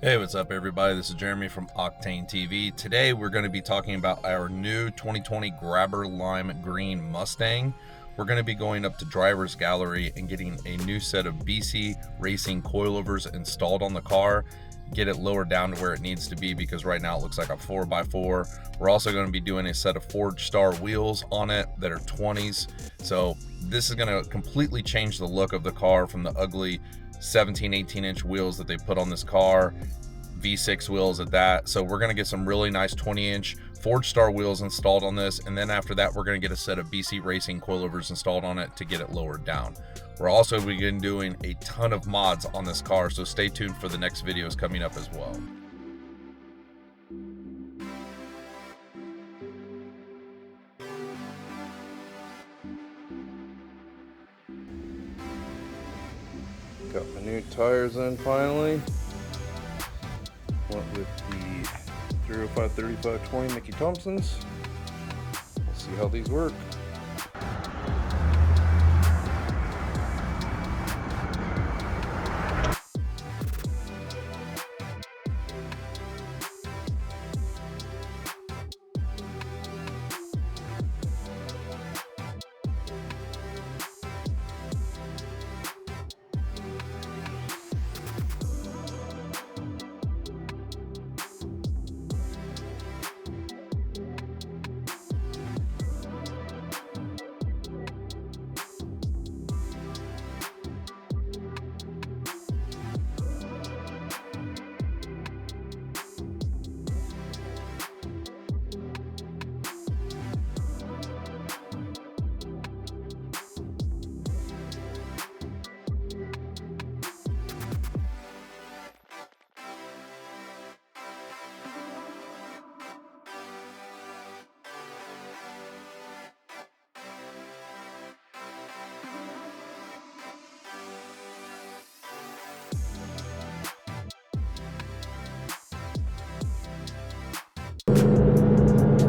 Hey, what's up everybody? This is Jeremy from Octane TV. Today we're going to be talking about our new 2020 Grabber Lime Green Mustang. We're going to be going up to Driver's Gallery and getting a new set of BC Racing coilovers installed on the car, get it lowered down to where it needs to be because right now it looks like a 4x4. We're also going to be doing a set of Forged Star wheels on it that are 20s. So this is going to completely change the look of the car from the ugly 17-18 inch wheels that they put on this car, V6 wheels at that. So we're going to get some really nice 20-inch Forged Star wheels installed on this, and then after that we're going to get a set of BC Racing coilovers installed on it to get it lowered down. We're also begin doing a ton of mods on this car, so stay tuned for the next videos coming up as well. Got my new tires in finally. Went with the 305/35/20 Mickey Thompsons. We'll see how these work.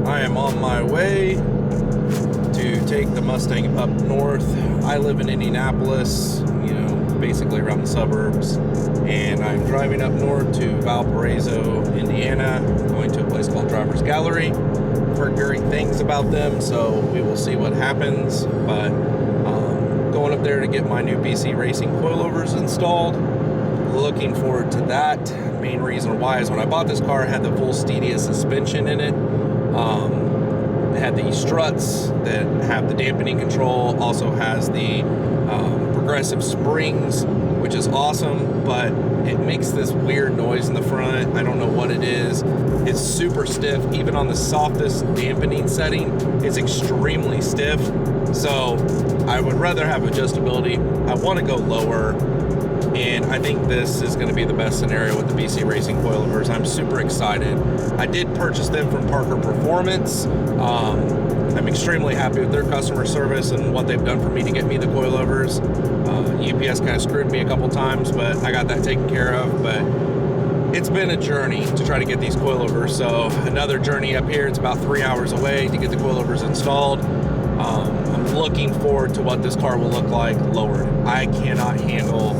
I am on my way to take the Mustang up north. I live in Indianapolis, basically around the suburbs, and I'm driving up north to Valparaiso, Indiana, going to a place called Driver's Gallery. I've heard great things about them, so we will see what happens, but going up there to get my new BC Racing coilovers installed. Looking forward to that. Main reason why is when I bought this car, it had the full Stedia suspension in it. It had the struts that have the dampening control, also has the progressive springs, which is awesome, but it makes this weird noise in the front. I don't know what it is. It's super stiff. Even on the softest dampening setting, it's extremely stiff. So I would rather have adjustability. I want to go lower, and I think this is going to be the best scenario with the BC Racing coilovers. I'm super excited. I did purchase them from Parker Performance. I'm extremely happy with their customer service and what they've done for me to get me the coilovers. UPS kind of screwed me a couple times, but I got that taken care of. But it's been a journey to try to get these coilovers. So another journey up here. It's about 3 hours away to get the coilovers installed. I'm looking forward to what this car will look like lowered. I cannot handle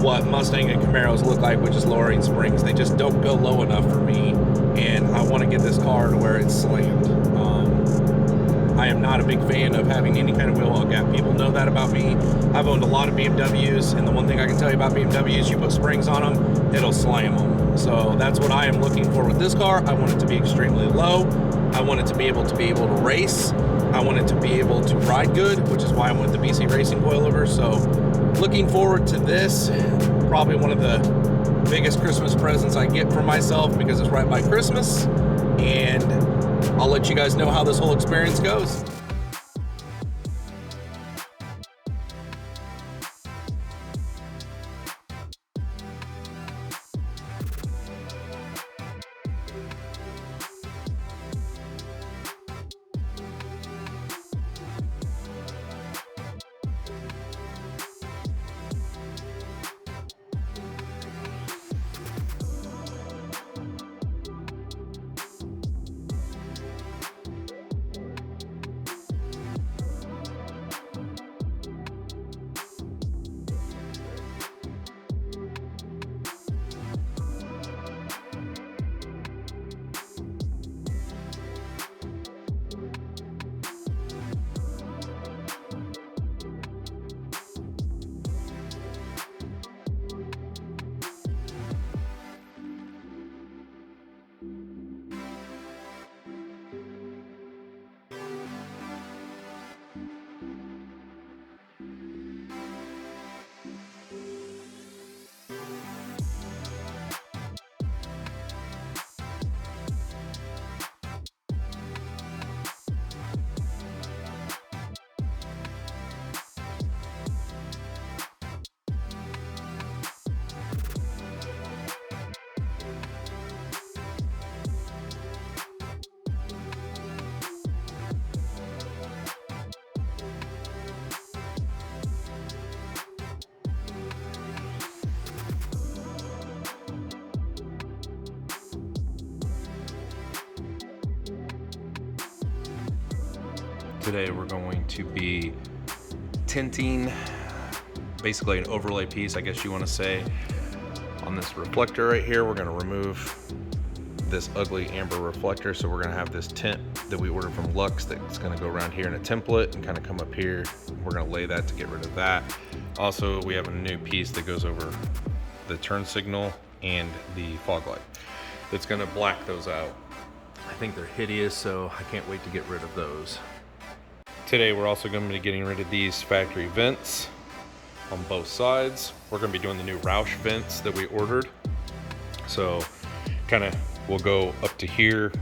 what Mustang and Camaros look like, which is lowering springs. They just don't go low enough for me, and I want to get this car to where it's slammed. I am not a big fan of having any kind of wheel well gap. People know that about me. I've owned a lot of BMWs, and the one thing I can tell you about BMWs, you put springs on them, it'll slam them. So that's what I am looking for with this car. I want it to be extremely low. I want it to be able to race. I want it to be able to ride good, which is why I went the BC Racing coilovers. So looking forward to this. Probably one of the biggest Christmas presents I get for myself because it's right by Christmas, and I'll let you guys know how this whole experience goes. Today we're going to be tinting, basically an overlay piece, I guess you want to say, on this reflector right here. We're going to remove this ugly amber reflector, so we're going to have this tint that we ordered from Lux that's going to go around here in a template and kind of come up here. We're going to lay that to get rid of that. Also, we have a new piece that goes over the turn signal and the fog light that's going to black those out. I think they're hideous, so I can't wait to get rid of those. Today we're also going to be getting rid of these factory vents on both sides. We're going to be doing the new Roush vents that we ordered. So kind of we'll go up to here.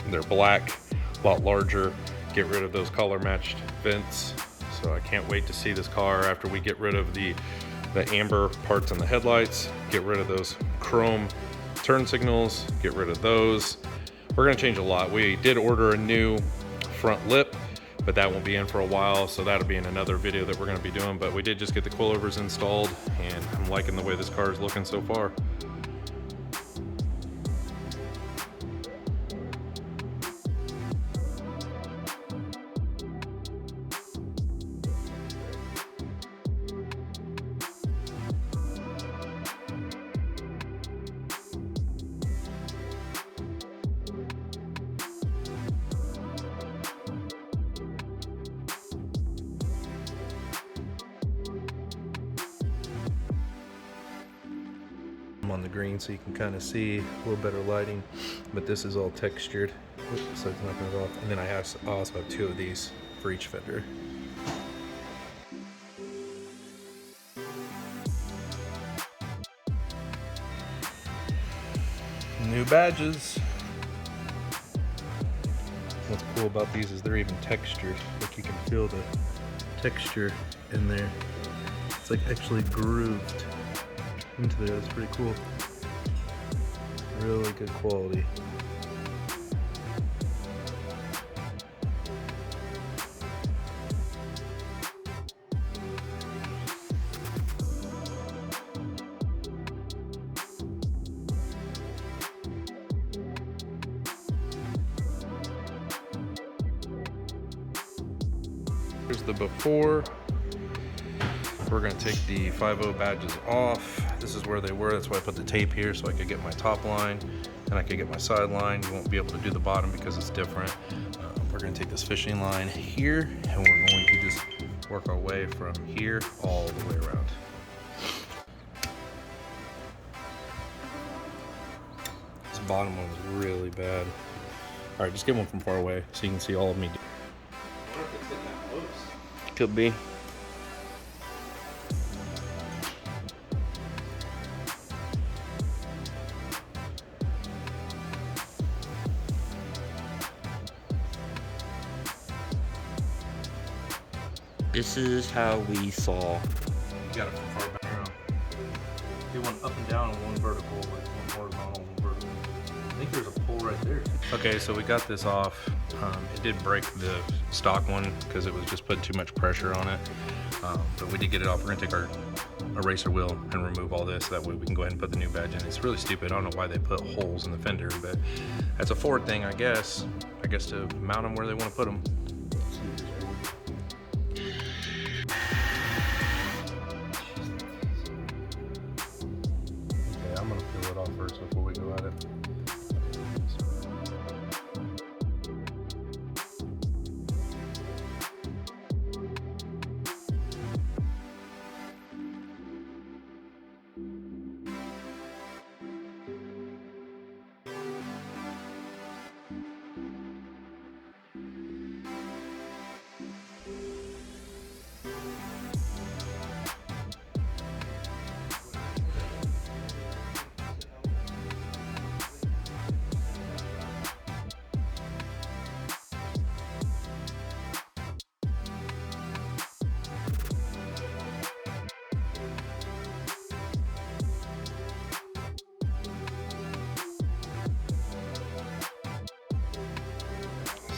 They're black, a lot larger. Get rid of those color matched vents. So I can't wait to see this car after we get rid of the amber parts on the headlights, get rid of those chrome turn signals, get rid of those. We're going to change a lot. We did order a new front lip, but that won't be in for a while, so that'll be in another video that we're going to be doing. But we did just get the coilovers installed, and I'm liking the way this car is looking so far. On the green so you can kind of see a little better lighting, but this is all textured. Oops, so it's not going to go off. And then I also have two of these for each fender. New badges. What's cool about these is they're even textured. Like you can feel the texture in there. It's like actually grooved into there. That's pretty cool. Really good quality. Here's the before. We're going to take the 5.0 badges off. This is where they were. That's why I put the tape here, so I could get my top line and I could get my side line. You won't be able to do the bottom because it's different. We're going to take this fishing line here, and we're going to just work our way from here all the way around. This bottom one was really bad. All right, just get one from far away so you can see all of me. I wonder if it's hitting that post. Could be. This is how we saw. You got it from far back around. Do one up and down and one vertical, like one horizontal, one vertical. I think there's a pole right there. Okay, so we got this off. It did break the stock one because it was just putting too much pressure on it. But we did get it off. We're gonna take our eraser wheel and remove all this. That way we can go ahead and put the new badge in. It's really stupid. I don't know why they put holes in the fender, but that's a Ford thing, I guess. I guess to mount them where they want to put them. I'm gonna peel it off first before we go at it.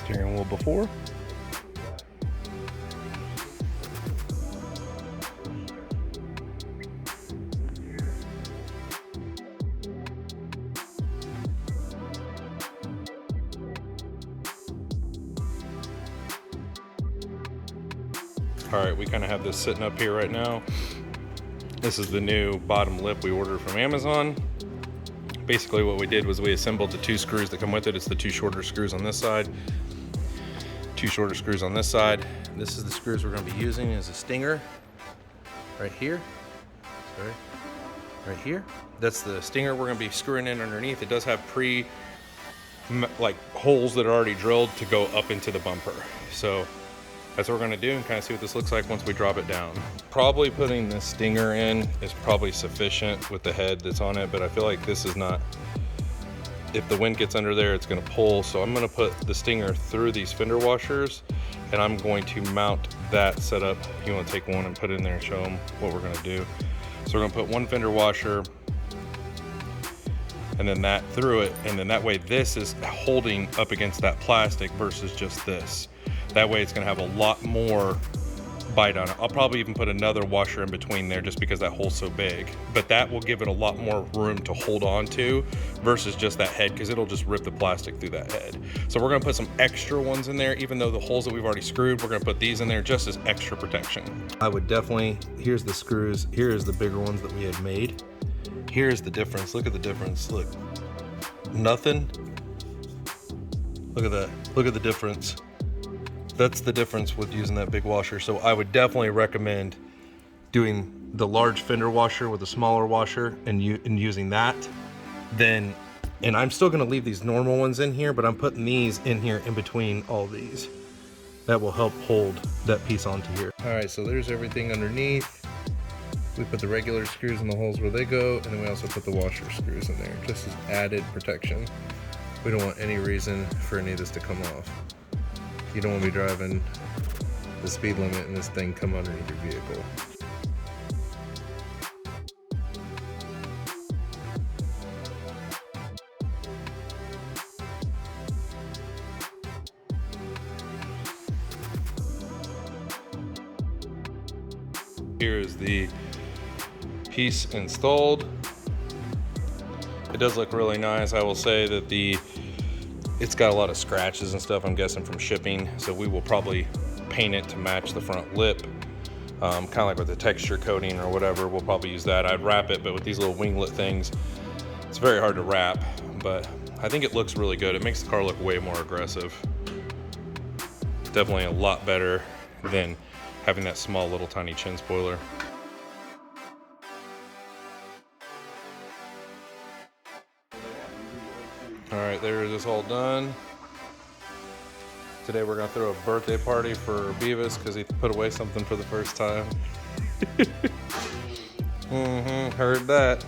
Steering wheel before. All right, we kind of have this sitting up here right now. This is the new bottom lip we ordered from Amazon. Basically what we did was we assembled the 2 screws that come with it. It's the 2 shorter screws on this side, 2 shorter screws on this side. This is the screws we're gonna be using as a stinger right here. Sorry, right here. That's the stinger we're gonna be screwing in underneath. It does have like holes that are already drilled to go up into the bumper. So that's what we're gonna do and kind of see what this looks like once we drop it down. Probably putting the stinger in is probably sufficient with the head that's on it, but I feel like this is not, if the wind gets under there, it's gonna pull. So I'm gonna put the stinger through these fender washers and I'm going to mount that setup. You wanna take one and put it in there and show them what we're gonna do. So we're gonna put 1 fender washer and then that through it. And then that way this is holding up against that plastic versus just this. That way it's gonna have a lot more bite on it. I'll probably even put another washer in between there just because that hole's so big. But that will give it a lot more room to hold on to versus just that head, because it'll just rip the plastic through that head. So we're gonna put some extra ones in there, even though the holes that we've already screwed, we're gonna put these in there just as extra protection. I would definitely, here's the screws, here's the bigger ones that we had made. Here's the difference, look at the difference, look. Nothing, look at that, look at the difference. That's the difference with using that big washer. So I would definitely recommend doing the large fender washer with a smaller washer and using that. Then, and I'm still gonna leave these normal ones in here, but I'm putting these in here in between all these. That will help hold that piece onto here. All right, so there's everything underneath. We put the regular screws in the holes where they go, and then we also put the washer screws in there, just as added protection. We don't want any reason for any of this to come off. You don't want to be driving the speed limit and this thing come underneath your vehicle. Here is the piece installed. It does look really nice. I will say that it's got a lot of scratches and stuff, I'm guessing from shipping, so we will probably paint it to match the front lip, kind of like with the texture coating or whatever. We'll probably use that. I'd wrap it, but with these little winglet things, it's very hard to wrap, but I think it looks really good. It makes the car look way more aggressive. Definitely a lot better than having that small little tiny chin spoiler. All right, there it is all done. Today we're gonna throw a birthday party for Beavis because he put away something for the first time. Heard that.